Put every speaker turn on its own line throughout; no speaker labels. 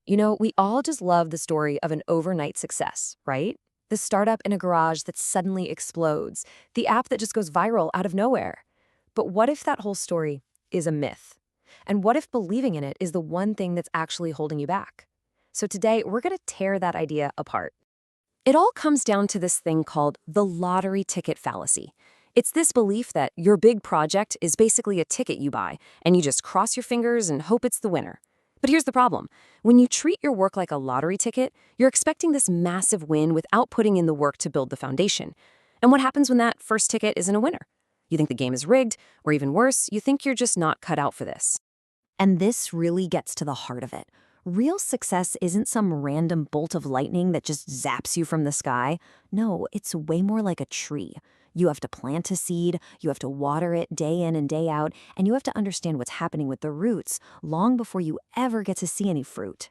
We all just love the story of an overnight success, right? The startup in a garage that suddenly explodes, the app that just goes viral out of nowhere. But what if that whole story is a myth? And what if believing in it is the one thing that's actually holding you back? So today, we're going to tear that idea apart. It all comes down to this thing called the lottery ticket fallacy. It's this belief that your big project is basically a ticket you buy, and you just cross your fingers and hope it's the winner. But here's the problem. When you treat your work like a lottery ticket, you're expecting this massive win without putting in the work to build the foundation. And what happens when that first ticket isn't a winner? You think the game is rigged, or even worse, you think you're just not cut out for this. And this really gets to the heart of it. Real success isn't some random bolt of lightning that just zaps you from the sky. No, it's way more like a tree. You have to plant a seed, you have to water it day in and day out, and you have to understand what's happening with the roots long before you ever get to see any fruit.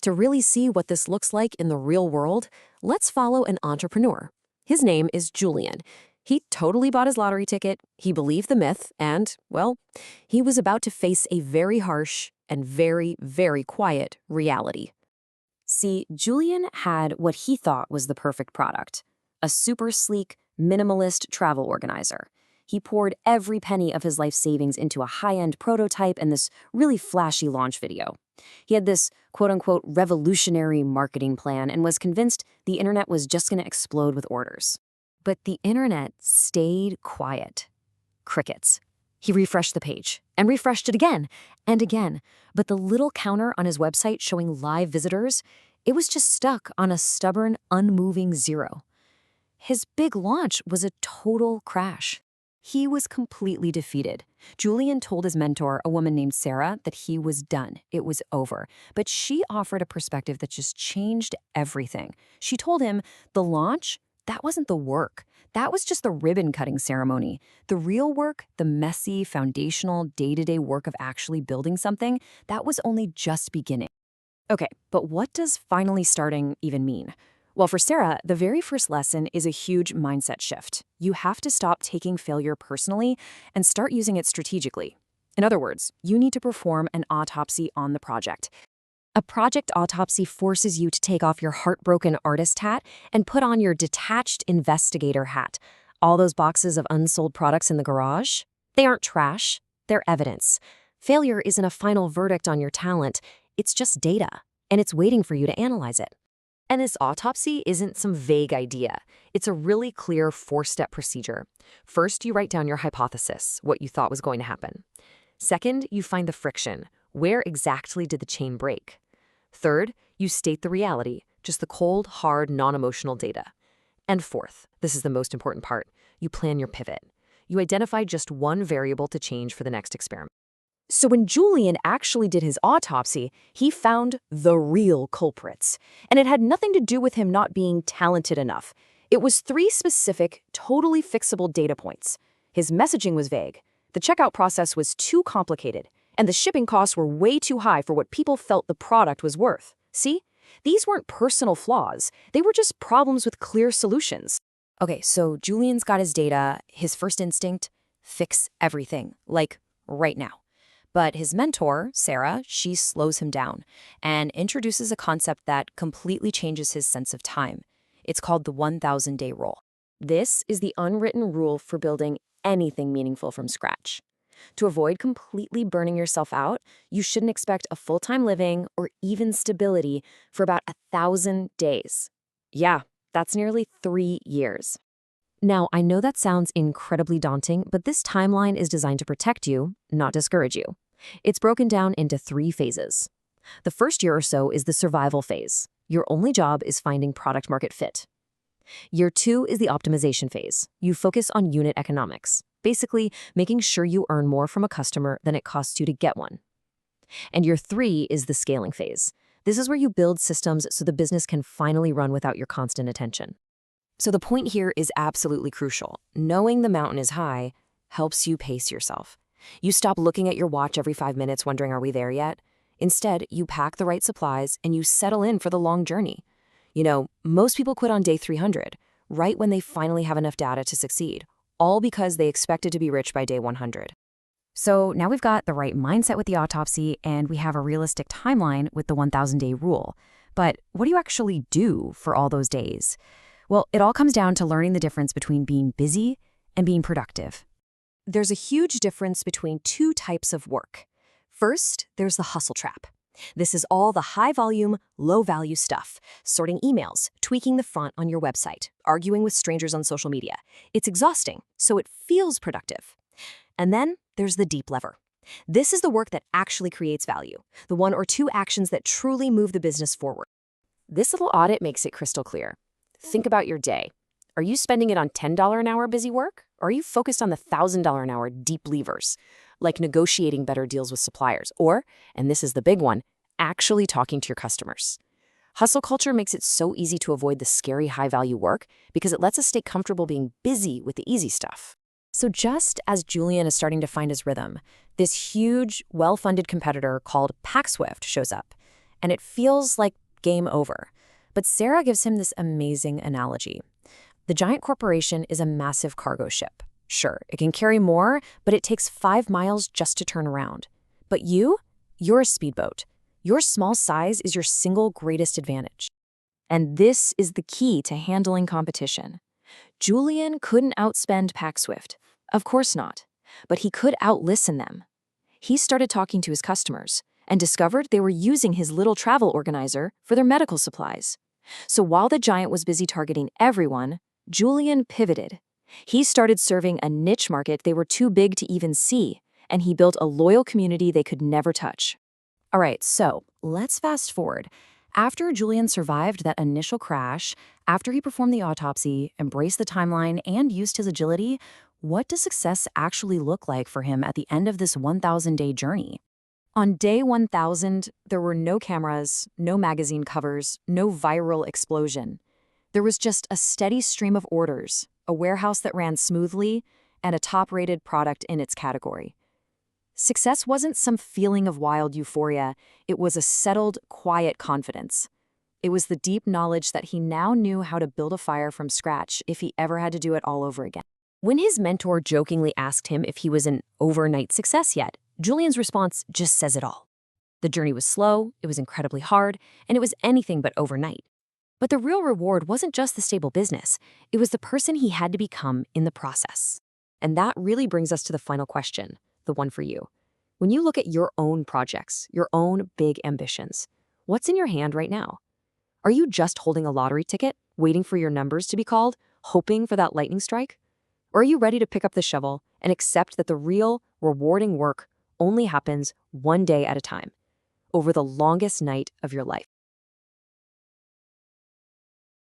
To really see what this looks like in the real world, let's follow an entrepreneur. His name is Julian. He totally bought his lottery ticket, he believed the myth, and, well, he was about to face a very harsh and very, very quiet reality. See, Julian had what he thought was the perfect product, a super sleek, minimalist travel organizer. He poured every penny of his life savings into a high-end prototype and this really flashy launch video. He had this quote-unquote revolutionary marketing plan and was convinced the internet was just going to explode with orders. But the internet stayed quiet. Crickets. He refreshed the page and refreshed it again and again, but the little counter on his website showing live visitors, it was just stuck on a stubborn, unmoving 0. His big launch was a total crash. He was completely defeated. Julian told his mentor, a woman named Sarah, that he was done. It was over. But she offered a perspective that just changed everything. She told him the launch, that wasn't the work. That was just the ribbon-cutting ceremony. The real work, the messy, foundational, day-to-day work of actually building something, that was only just beginning. Okay, but what does finally starting even mean? Well, for Sarah, the very first lesson is a huge mindset shift. You have to stop taking failure personally and start using it strategically. In other words, you need to perform an autopsy on the project. A project autopsy forces you to take off your heartbroken artist hat and put on your detached investigator hat. All those boxes of unsold products in the garage? They aren't trash, they're evidence. Failure isn't a final verdict on your talent, it's just data, and it's waiting for you to analyze it. And this autopsy isn't some vague idea. It's a really clear 4-step procedure. First, you write down your hypothesis, what you thought was going to happen. Second, you find the friction. Where exactly did the chain break? Third, you state the reality, just the cold, hard, non-emotional data. And fourth, this is the most important part, you plan your pivot. You identify just one variable to change for the next experiment. So when Julian actually did his autopsy, he found the real culprits. And it had nothing to do with him not being talented enough. It was 3 specific, totally fixable data points. His messaging was vague. The checkout process was too complicated. And the shipping costs were way too high for what people felt the product was worth. See? These weren't personal flaws. They were just problems with clear solutions. Okay, so Julian's got his data, his first instinct, fix everything, like right now. But his mentor, Sarah, she slows him down and introduces a concept that completely changes his sense of time. It's called the 1,000-day rule. This is the unwritten rule for building anything meaningful from scratch. To avoid completely burning yourself out, you shouldn't expect a full-time living or even stability for about 1,000 days. Yeah, that's nearly 3 years. Now, I know that sounds incredibly daunting, but this timeline is designed to protect you, not discourage you. It's broken down into 3 phases. The first year or so is the survival phase. Your only job is finding product market fit. Year 2 is the optimization phase. You focus on unit economics, basically making sure you earn more from a customer than it costs you to get one. And year 3 is the scaling phase. This is where you build systems so the business can finally run without your constant attention. So the point here is absolutely crucial. Knowing the mountain is high helps you pace yourself. You stop looking at your watch every 5 minutes wondering, are we there yet? Instead, you pack the right supplies and you settle in for the long journey. Most people quit on day 300, right when they finally have enough data to succeed, all because they expected to be rich by day 100. So now we've got the right mindset with the autopsy, and we have a realistic timeline with the 1,000-day rule. But what do you actually do for all those days? Well, it all comes down to learning the difference between being busy and being productive. There's a huge difference between two types of work. First, there's the hustle trap. This is all the high-volume, low-value stuff, sorting emails, tweaking the font on your website, arguing with strangers on social media. It's exhausting, so it feels productive. And then there's the deep lever. This is the work that actually creates value, the 1 or 2 actions that truly move the business forward. This little audit makes it crystal clear. Think about your day. Are you spending it on $10 an hour busy work? Or are you focused on the $1,000 an hour deep levers, like negotiating better deals with suppliers? Or, and this is the big one, actually talking to your customers. Hustle culture makes it so easy to avoid the scary high-value work because it lets us stay comfortable being busy with the easy stuff. So just as Julian is starting to find his rhythm, this huge, well-funded competitor called PackSwift shows up, and it feels like game over. But Sarah gives him this amazing analogy. The giant corporation is a massive cargo ship. Sure, it can carry more, but it takes 5 miles just to turn around. But you're a speedboat. Your small size is your single greatest advantage. And this is the key to handling competition. Julian couldn't outspend PackSwift. Of course not. But he could outlisten them. He started talking to his customers and discovered they were using his little travel organizer for their medical supplies. So while the giant was busy targeting everyone, Julian pivoted. He started serving a niche market they were too big to even see, and he built a loyal community they could never touch. All right, so let's fast forward. After Julian survived that initial crash, after he performed the autopsy, embraced the timeline, and used his agility, what does success actually look like for him at the end of this 1,000-day journey? On day 1,000, there were no cameras, no magazine covers, no viral explosion. There was just a steady stream of orders, a warehouse that ran smoothly, and a top-rated product in its category. Success wasn't some feeling of wild euphoria. It was a settled, quiet confidence. It was the deep knowledge that he now knew how to build a fire from scratch if he ever had to do it all over again. When his mentor jokingly asked him if he was an overnight success yet, Julian's response just says it all. The journey was slow, it was incredibly hard, and it was anything but overnight. But the real reward wasn't just the stable business, it was the person he had to become in the process. And that really brings us to the final question, the one for you. When you look at your own projects, your own big ambitions, what's in your hand right now? Are you just holding a lottery ticket, waiting for your numbers to be called, hoping for that lightning strike? Or are you ready to pick up the shovel and accept that the real, rewarding work only happens one day at a time, over the longest night of your life?